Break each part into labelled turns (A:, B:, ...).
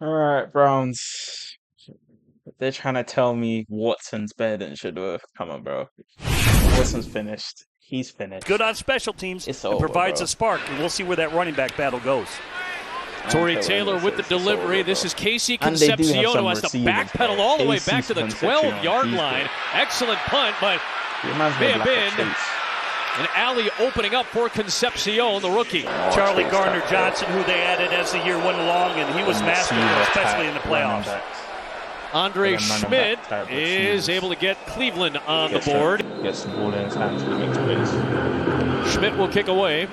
A: All right, Browns. They're trying to tell me Watson's better than Shador. Come on, bro. Watson's finished. He's finished.
B: Good on special teams.
A: It's
B: and
A: over,
B: provides
A: bro.
B: a spark. And we'll see where that running back battle goes.
C: Torrey Taylor with the delivery. This is Casey
A: And they do have
C: Concepcion,
A: some
C: who has to
A: receivers,
C: backpedal
A: bro.
C: all the way
A: Casey
C: back to the
A: Concepcion,
C: 12-yard
A: he's
C: line.
A: good.
C: Excellent punt, but
A: He reminds me
C: may
A: of
C: have
A: like a
C: been
A: Chase.
C: an alley opening up for Concepcion, the rookie.
B: Charlie
A: Chase
B: Gardner
A: that.
B: Johnson, who they added as the year went along, and he was masterful, especially in the playoffs.
C: Andre
A: With a man
C: Schmidt
A: back type of
C: is
A: teams.
C: able to get Cleveland on the
A: Gets
C: board.
A: Gets the ball in his hands and he makes plays.
C: Schmidt will kick away.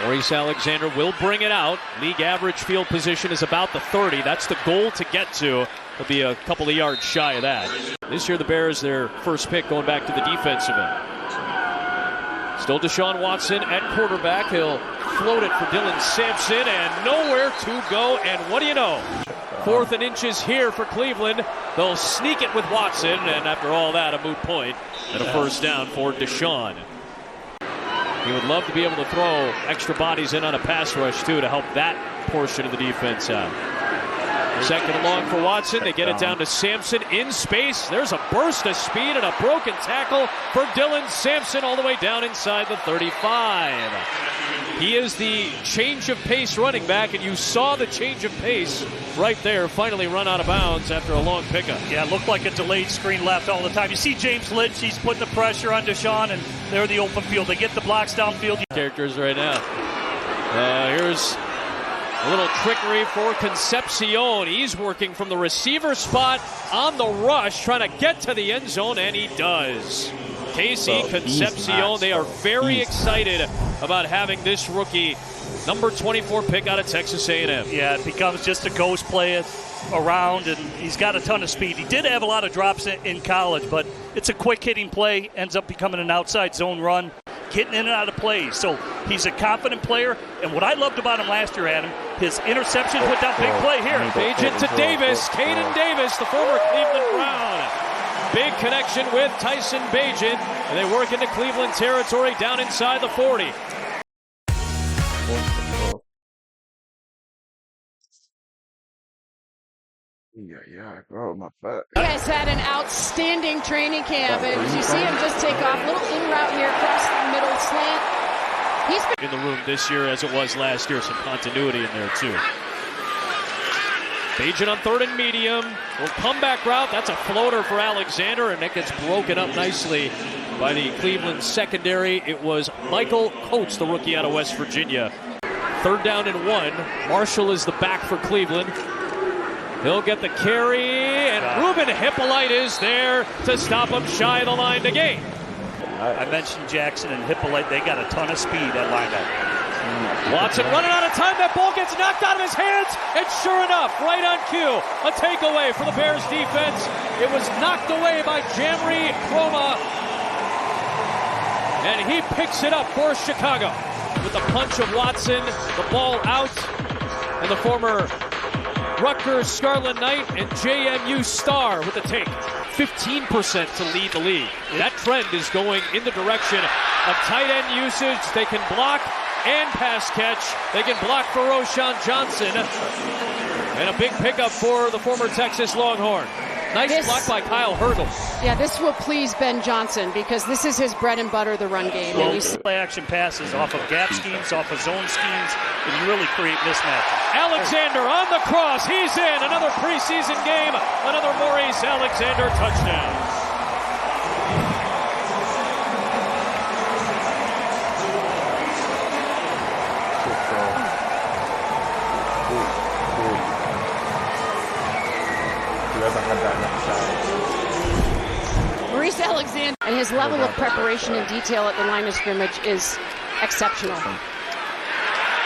C: Maurice Alexander will bring it out. League average field position is about the 30. That's the goal to get to. He'll be a couple of yards shy of that. This year the Bears, their first pick going back to the defensive end. Still Deshaun Watson at quarterback. He'll float it for Dylan Sampson and nowhere to go. And what do you know? 4th and inches here for Cleveland. They'll sneak it with Watson, and after all that, a moot point and a first down for Deshaun. He would love to be able to throw extra bodies in on a pass rush, too, to help that portion of the defense out. 2nd and long for Watson. They get it down to Sampson in space. There's a burst of speed and a broken tackle for Dylan Sampson all the way down inside the 35. He is the change of pace running back, and you saw the change of pace right there, finally run out of bounds after a long pickup.
B: Yeah, it looked like a delayed screen left all the time. You see James Lynch, he's putting the pressure on Deshaun, and they're the open field. They get the blocks downfield.
C: Characters right now. Here's a little trickery for Concepcion. He's working from the receiver spot on the rush, trying to get to the end zone, and he does. Casey Concepcion, they are very excited about having this rookie, number 24 pick out of Texas A&M.
B: Yeah, it becomes just a ghost play around, and he's got a ton of speed. He did have a lot of drops in college, but it's a quick-hitting play, ends up becoming an outside zone run, getting in and out of plays. So he's a confident player, and what I loved about him last year, Adam, his interception put down big play here.
C: Agent to Davis, Caden Davis, the former Cleveland Brown. Big connection with Tyson Bagent, and they work into Cleveland territory down inside the 40.
A: Yeah, bro, my butt.
D: He has had an outstanding training camp, and as you see him just take off, little in route here across the middle slant. He's been
C: In the room this year as it was last year, some continuity in there too. Bagent on 3rd and medium. Little comeback route. That's a floater for Alexander, and it gets broken up nicely by the Cleveland secondary. It was Michael Coates, the rookie out of West Virginia. 3rd down and 1. Marshall is the back for Cleveland. He'll get the carry, and Ruben Hippolyte is there to stop him shy of the line to gain.
B: I mentioned Jackson and Hippolyte. They got a ton of speed at linebacker.
C: Watson running out of time. That ball gets knocked out of his hands. And sure enough, right on cue, a takeaway for the Bears defense. It was knocked away by Jamri Croma. And he picks it up for Chicago. With the punch of Watson, the ball out. And the former Rutgers Scarlet Knight and JMU Star with the take. 15% to lead the league. That trend is going in the direction of tight end usage. They can block and pass catch. They can block for Roschon Johnson. And a big pickup for the former Texas Longhorn. Nice block by Kyle Hurdle.
D: Yeah, this will please Ben Johnson because this is his bread and butter, the run game.
B: Well,
D: And you see
B: play action passes off of gap schemes, off of zone schemes, and you really create mismatches.
C: Alexander on the cross. He's in. Another preseason game. Another Maurice Alexander touchdown.
A: Whoever had that left side.
D: Maurice Alexander and his level of preparation and detail at the line of scrimmage is exceptional.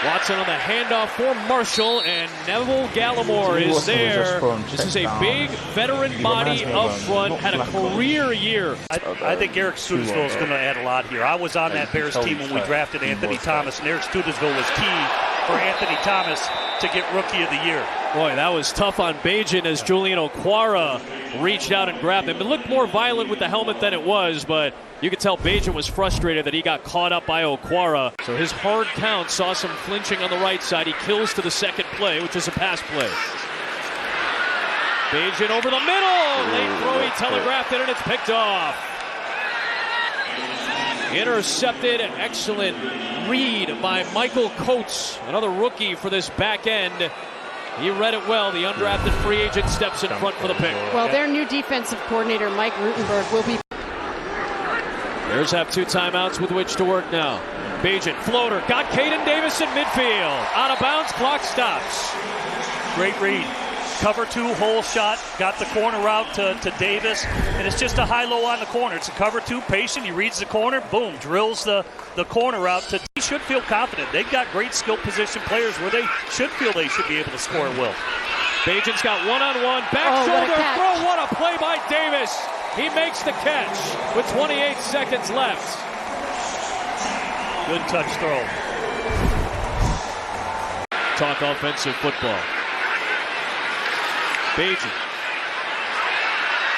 C: Watson on the handoff for Marshall, and Neville Gallimore is there. This is a big veteran body up front, had a career year.
B: I think Eric Studesville is going to add a lot here. I was on that Bears team when we drafted Anthony Thomas, and Eric Studesville was key for Anthony Thomas to get Rookie of the Year.
C: Boy, that was tough on Bajan as Julian Okwara reached out and grabbed him. It looked more violent with the helmet than it was, but you could tell Bajan was frustrated that he got caught up by Okwara. So his hard count saw some flinching on the right side. He kills to the second play, which is a pass play. Bajan over the middle. Late throw, he telegraphed it, and it's picked off. Intercepted. Excellent read by Michael Coates, another rookie for this back end. He read it well. The undrafted free agent steps in front for the pick.
D: Well, their new defensive coordinator, Mike Rutenberg, will be.
C: Bears have 2 timeouts with which to work now. Bajan, floater, got Caden Davis in midfield. Out of bounds, clock stops.
B: Great read. Cover 2, hole shot, got the corner out to Davis, and it's just a high-low on the corner. It's a cover 2, patient, he reads the corner, boom, drills the corner out. He should feel confident. They've got great skill position players where they should feel they should be able to score at will.
C: Bajan's got one-on-one, back shoulder throw, what a play by Davis. He makes the catch with 28 seconds left.
B: Good touch throw.
C: Talk offensive football. Bajan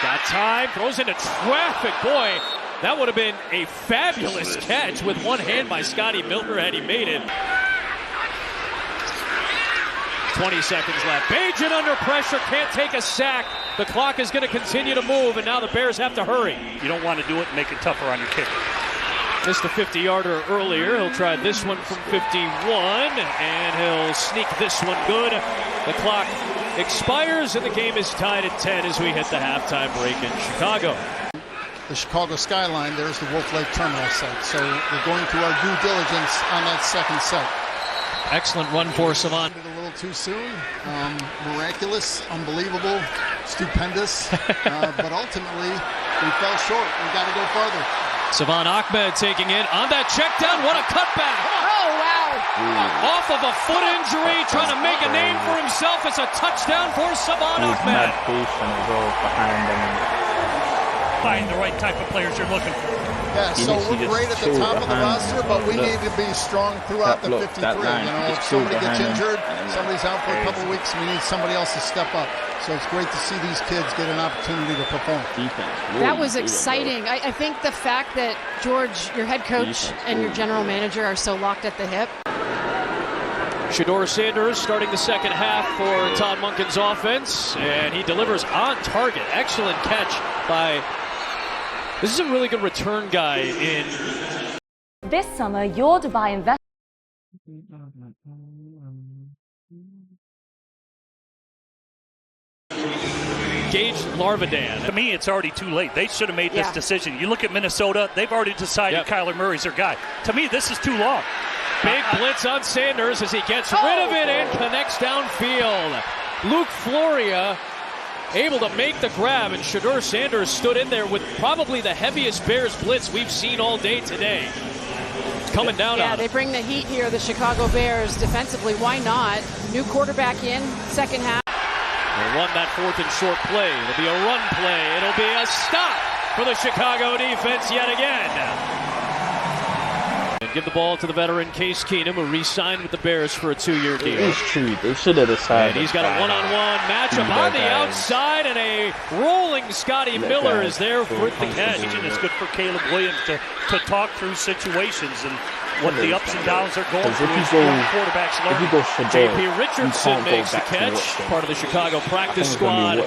C: got time, throws into traffic. Boy, that would have been a fabulous catch with one hand by Scotty Milner had he made it. 20 seconds left. Bajan under pressure, can't take a sack. The clock is going to continue to move, and now the Bears have to hurry.
B: You don't want to do it and make it tougher on your kicker.
C: Missed a 50-yarder earlier. He'll try this one from 51, and he'll sneak this one good. The clock expires, and the game is tied at 10 as we hit the halftime break in Chicago.
E: The Chicago skyline, there's the Wolf Lake Terminal site. So we're going through our due diligence on that second site.
C: Excellent run for Savant.
E: A little too soon. Miraculous, unbelievable, stupendous. But ultimately, we fell short. We got to go farther.
C: Savant Ahmed taking it on that check down. What a cutback.
D: Oh, wow.
C: Off of a foot injury, trying to make a name for himself. It's a touchdown for Savant Ahmed.
B: Find the right type of players you're looking for.
E: Yeah, so we're great at the top of the roster, but we need to be strong throughout the 53. If somebody gets injured, somebody's out for a couple of weeks, we need somebody else to step up. So it's great to see these kids get an opportunity to perform.
D: That was exciting. I think the fact that George, your head coach, and your general manager are so locked at the hip.
C: Shedeur Sanders starting the second half for Todd Monken's offense, and he delivers on target. Excellent catch by... This is a really good return guy in...
F: This summer, your Dubai investment...
C: Gage Larvadan.
B: To me, it's already too late. They should have made this decision. You look at Minnesota, they've already decided Kyler Murray's their guy. To me, this is too long.
C: Big blitz on Sanders as he gets rid of it and connects downfield. Luke Floria able to make the grab, and Shedeur Sanders stood in there with probably the heaviest Bears blitz we've seen all day today. It's coming down on him.
D: They bring the heat here, the Chicago Bears, defensively. Why not? New quarterback in, second half.
C: They run that 4th and short play. It'll be a run play. It'll be a stop for the Chicago defense yet again. And give the ball to the veteran Case Keenum, who re-signed with the Bears for a 2-year deal.
A: It's true. They should have decided.
C: And he's got a one-on-one matchup on the outside, and a rolling Scotty Miller is there for the catch.
B: It's good for Caleb Williams to talk through situations and what the ups and downs are going through. Quarterbacks learn.
C: J.P. Richardson makes the catch, part of the Chicago practice squad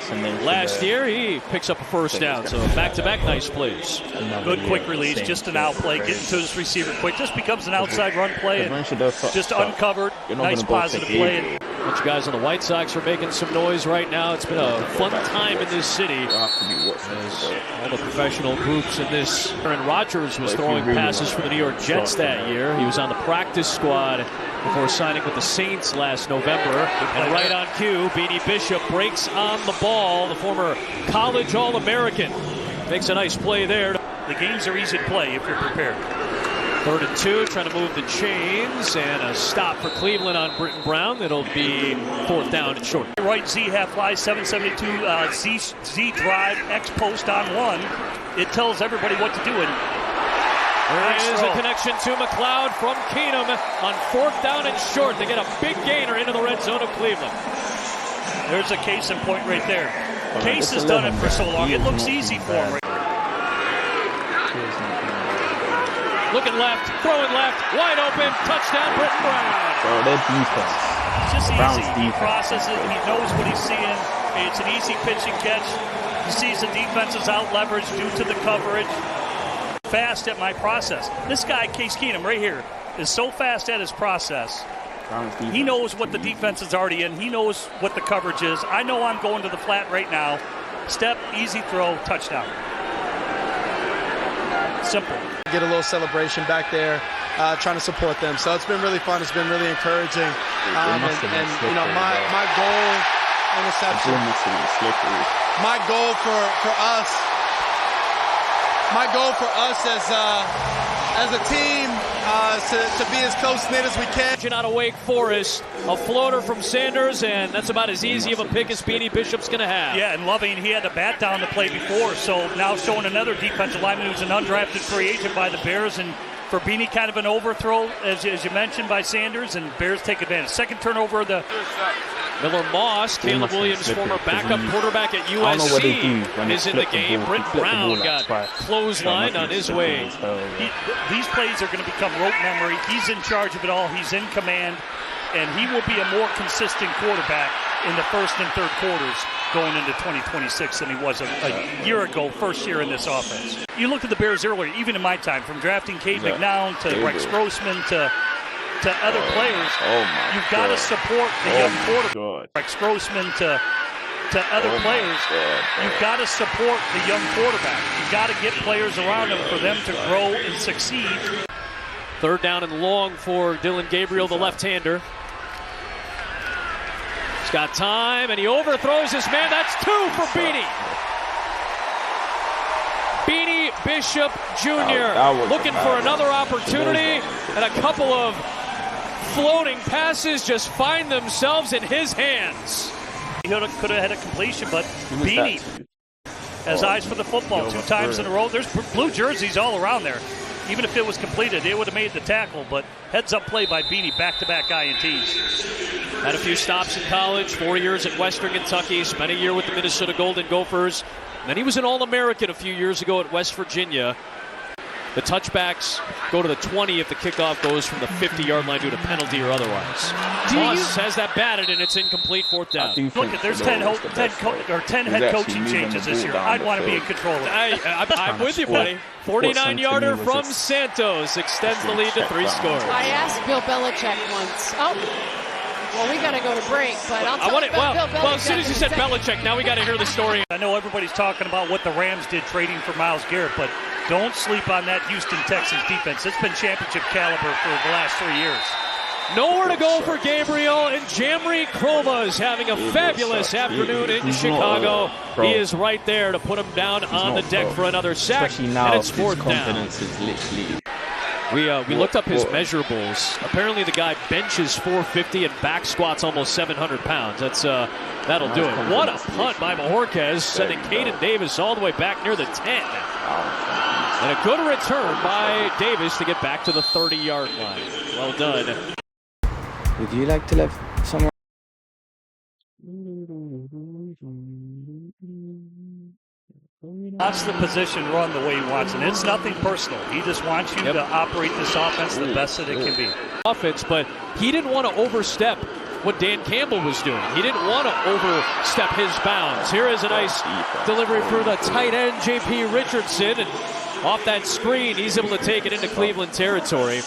C: last year. He picks up a first down, so back-to-back nice plays.
B: Good quick release, just an out play, getting to his receiver quick. Just becomes an outside run play, and just uncovered. Nice positive play.
C: A bunch of guys on the White Sox are making some noise right now. It's been a fun time in this city. As all the professional groups in this. Aaron Rodgers was throwing passes for the New York Jets that year. He was on the practice squad before signing with the Saints last November. And right on cue, Beanie Bishop breaks on the ball. The former college All-American makes a nice play there.
B: The games are easy to play if you're prepared.
C: 3rd and 2, trying to move the chains, and a stop for Cleveland on Britton Brown. It'll be 4th down and short.
B: Right Z half fly, 772 Z drive, X post on 1. It tells everybody what to do. And
C: There is a connection to McLeod from Keenum on 4th down and short. They get a big gainer into the red zone of Cleveland.
B: There's a case in point right there. Case has done it for so long. It looks easy for him.
C: Looking left, throwing left, wide open, touchdown, Britton Brown.
A: Bro, their defense.
B: It's just
A: Brown's
B: easy. He processes it. He knows what he's seeing. It's an easy pitch and catch. He sees the defense is out leveraged due to the coverage. Fast at my process. This guy, Case Keenum, right here, is so fast at his process. He knows what the defense is already in. He knows what the coverage is. I know I'm going to the flat right now. Step, easy throw, touchdown. Simple.
G: Get a little celebration back there, trying to support them. So it's been really fun. It's been really encouraging. And you know, my goal, interception. My goal for us. My goal for us as a team to be as close-knit as we can.
C: Out of Wake Forest, a floater from Sanders, and that's about as easy of a pick as Beanie Bishop's going to have.
B: Yeah, and Loving, he had the bat down to play before, so now showing another defensive lineman who's an undrafted free agent by the Bears, and for Beanie, kind of an overthrow, as you mentioned, by Sanders, and Bears take advantage. Second turnover of the...
C: Miller Moss, Caleb Williams, former backup quarterback at USC, is in the game. Britt Brown got clotheslined on his way.
B: These plays are going to become rote memory. He's in charge of it all. He's in command, and he will be a more consistent quarterback in the first and third quarters going into 2026 than he was a year ago, first year in this offense. You looked at the Bears earlier, even in my time, from drafting Cade McNown to Rex Grossman to other players, you've got to support the young quarterback. Rex Grossman to other players, you've got to support the young quarterback. You've got to get players around him for them to grow and succeed.
C: 3rd down and long for Dylan Gabriel, the left-hander. He's got time, and he overthrows his man. That's 2 for Beanie. Beanie Bishop Jr. looking for another opportunity, and a couple of floating passes just find themselves in his hands.
B: He could have had a completion, but Beanie has eyes for the football 2 times in a row. There's blue jerseys all around there. Even if it was completed, it would have made the tackle, but heads-up play by Beanie, back-to-back INTs.
C: Had a few stops in college, 4 years at Western Kentucky, spent a year with the Minnesota Golden Gophers. And then he was an All-American a few years ago at West Virginia. The touchbacks go to the 20 if the kickoff goes from the 50-yard line due to penalty or otherwise. Moss has that batted, and it's incomplete, 4th down.
B: Look, there's 10 head coaching changes this year. I'd want to be in control of it.
C: I'm with you, buddy. 49-yarder from Santos extends the lead to 3 scores.
D: I asked Bill Belichick once. Well, we got to go to break, but I'll tell you about Bill Belichick.
C: Well, as soon as you said Belichick, now we got to hear the story.
B: I know everybody's talking about what the Rams did trading for Myles Garrett, but don't sleep on that Houston Texans defense. It's been championship caliber for the last 3 years.
C: Nowhere to go for Gabriel, and Jamri Krova is having a fabulous afternoon in Chicago. He is right there to put him down on the deck for another sack, and it's 4th down. We looked up his measurables. Apparently the guy benches 450 and back squats almost 700 pounds. That'll do it. What a punt by Mahorquez, sending Caden Davis all the way back near the 10. And a good return by Davis to get back to the 30-yard line. Well done.
H: Would you like to live somewhere?
B: Wants the position run the way he wants, and it's nothing personal. He just wants you to operate this offense the best that it can be.
C: Offense, but he didn't want to overstep what Dan Campbell was doing. He didn't want to overstep his bounds. Here is a nice delivery for the tight end, J.P. Richardson, and off that screen, he's able to take it into Cleveland territory.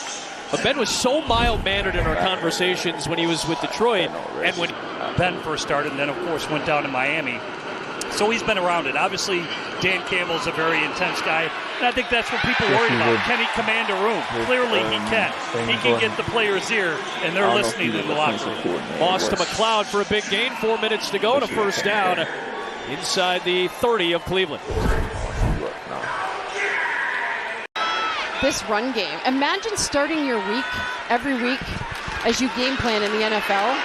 C: But Ben was so mild-mannered in our conversations when he was with Detroit, and when
B: Ben first started, and then, of course, went down to Miami. So he's been around it. Obviously, Dan Campbell's a very intense guy, and I think that's what people worry about. Can he command a room? Clearly he can. He can get the players' ear, and they're listening in the locker room.
C: Moss to McLeod for a big gain. 4 minutes to go, and a 1st down inside the 30 of Cleveland.
D: This run game. Imagine starting your week every week as you game plan in the NFL.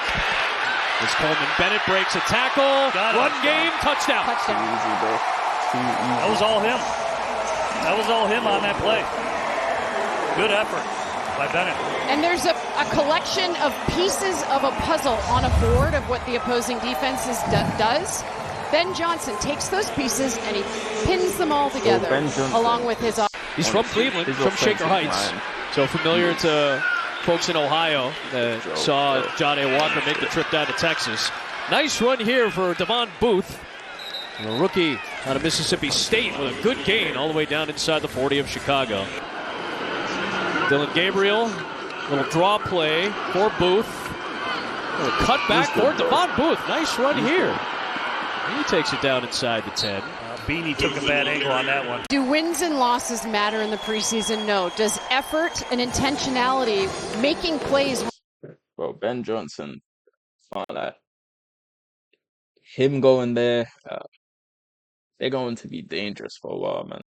C: As Coleman Bennett breaks a tackle, run game, touchdown.
B: That was all him. That was all him on that play. Good effort by Bennett.
D: And there's a collection of pieces of a puzzle on a board of what the opposing defense does. Ben Johnson takes those pieces and he pins them all together along with his...
C: He's from Cleveland, from Shaker Heights. So familiar to folks in Ohio that saw John A. Walker make the trip down to Texas. Nice run here for Devon Booth, a rookie out of Mississippi State with a good gain all the way down inside the 40 of Chicago. Dylan Gabriel, little draw play for Booth. A cut back for Devon Booth. Nice run here. He takes it down inside the 10.
B: Beanie took a bad angle on that one.
D: Do wins and losses matter in the preseason? No. Does effort and intentionality, making plays...
A: Bro, Ben Johnson, him going there, they're going to be dangerous for a while, man.